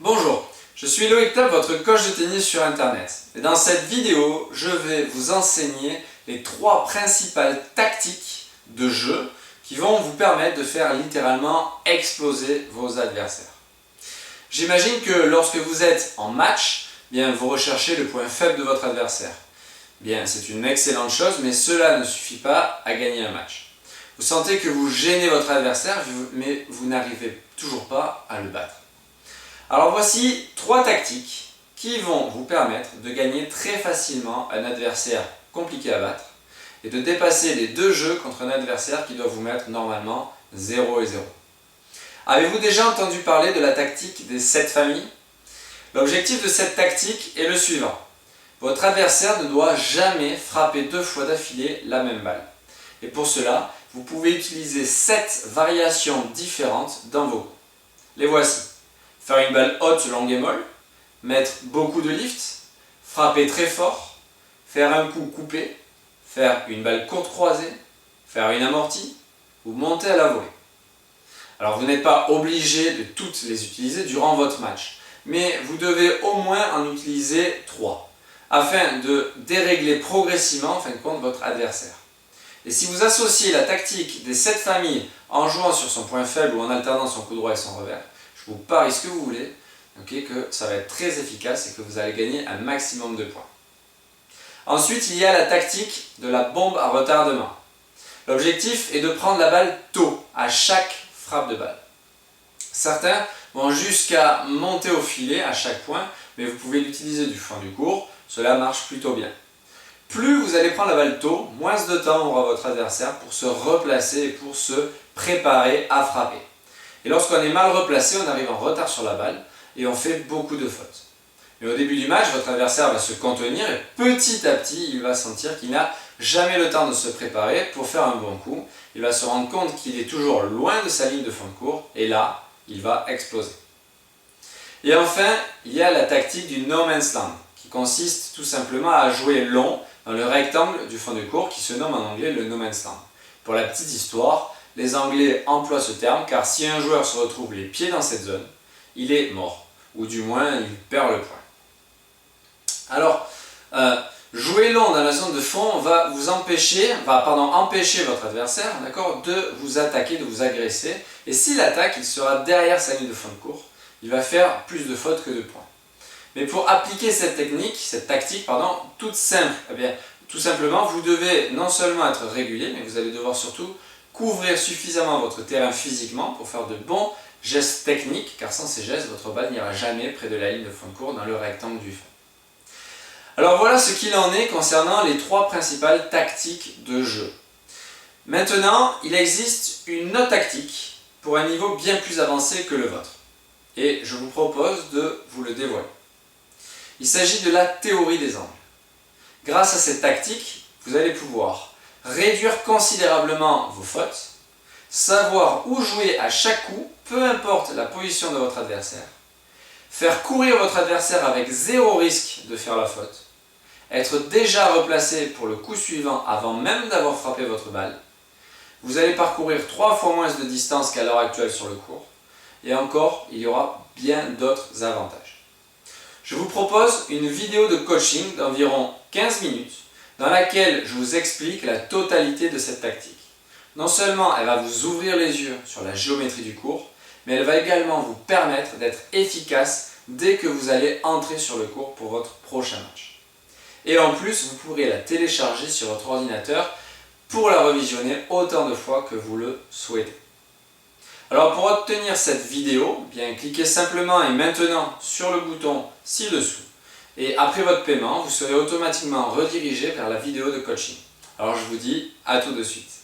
Bonjour, je suis Loïc Top, votre coach de tennis sur internet. Et dans cette vidéo, je vais vous enseigner les 3 principales tactiques de jeu qui vont vous permettre de faire littéralement exploser vos adversaires. J'imagine que lorsque vous êtes en match, vous recherchez le point faible de votre adversaire. C'est une excellente chose, mais cela ne suffit pas à gagner un match. Vous sentez que vous gênez votre adversaire, mais vous n'arrivez toujours pas à le battre. Alors voici 3 tactiques qui vont vous permettre de gagner très facilement un adversaire compliqué à battre et de dépasser les 2 jeux contre un adversaire qui doit vous mettre normalement 0 et 0. Avez-vous déjà entendu parler de la tactique des 7 familles? L'objectif de cette tactique est le suivant. Votre adversaire ne doit jamais frapper 2 fois d'affilée la même balle. Et pour cela, vous pouvez utiliser 7 variations différentes dans vos coups. Les voici. Faire une balle haute, longue et molle, mettre beaucoup de lift, frapper très fort, faire un coup coupé, faire une balle courte croisée, faire une amortie ou monter à la volée. Alors vous n'êtes pas obligé de toutes les utiliser durant votre match, mais vous devez au moins en utiliser 3 afin de dérégler progressivement en fin de compte votre adversaire. Et si vous associez la tactique des 7 familles en jouant sur son point faible ou en alternant son coup droit et son revers, je vous parie ce que vous voulez, que ça va être très efficace et que vous allez gagner un maximum de points. Ensuite, il y a la tactique de la bombe à retardement. L'objectif est de prendre la balle tôt, à chaque frappe de balle. Certains vont jusqu'à monter au filet à chaque point, mais vous pouvez l'utiliser du fond du court, cela marche plutôt bien. Plus vous allez prendre la balle tôt, moins de temps aura votre adversaire pour se replacer et pour se préparer à frapper. Et lorsqu'on est mal replacé, on arrive en retard sur la balle et on fait beaucoup de fautes. Mais au début du match, votre adversaire va se contenir et petit à petit, il va sentir qu'il n'a jamais le temps de se préparer pour faire un bon coup. Il va se rendre compte qu'il est toujours loin de sa ligne de fond de court et là, il va exploser. Et enfin, il y a la tactique du no man's land qui consiste tout simplement à jouer long dans le rectangle du fond de court qui se nomme en anglais le no man's land. Pour la petite histoire, les Anglais emploient ce terme car si un joueur se retrouve les pieds dans cette zone, il est mort, ou du moins il perd le point. Alors, jouer long dans la zone de fond va empêcher votre adversaire de vous attaquer, de vous agresser, et s'il attaque, il sera derrière sa ligne de fond de court, il va faire plus de fautes que de points. Mais pour appliquer cette tactique toute simple, tout simplement, vous devez non seulement être régulier, mais vous allez devoir surtout couvrir suffisamment votre terrain physiquement pour faire de bons gestes techniques, car sans ces gestes, votre balle n'ira jamais près de la ligne de fond de court dans le rectangle du fond. Alors voilà ce qu'il en est concernant les 3 principales tactiques de jeu. Maintenant, il existe une autre tactique pour un niveau bien plus avancé que le vôtre. Et je vous propose de vous le dévoiler. Il s'agit de la théorie des angles. Grâce à cette tactique, vous allez pouvoir réduire considérablement vos fautes, savoir où jouer à chaque coup, peu importe la position de votre adversaire, faire courir votre adversaire avec 0 risque de faire la faute, être déjà replacé pour le coup suivant avant même d'avoir frappé votre balle. Vous allez parcourir 3 fois moins de distance qu'à l'heure actuelle sur le court, et encore, il y aura bien d'autres avantages. Je vous propose une vidéo de coaching d'environ 15 minutes dans laquelle je vous explique la totalité de cette tactique. Non seulement elle va vous ouvrir les yeux sur la géométrie du court, mais elle va également vous permettre d'être efficace dès que vous allez entrer sur le court pour votre prochain match. Et en plus, vous pourrez la télécharger sur votre ordinateur pour la revisionner autant de fois que vous le souhaitez. Alors pour obtenir cette vidéo, cliquez simplement et maintenant sur le bouton ci-dessous. Et après votre paiement, vous serez automatiquement redirigé vers la vidéo de coaching. Alors je vous dis à tout de suite.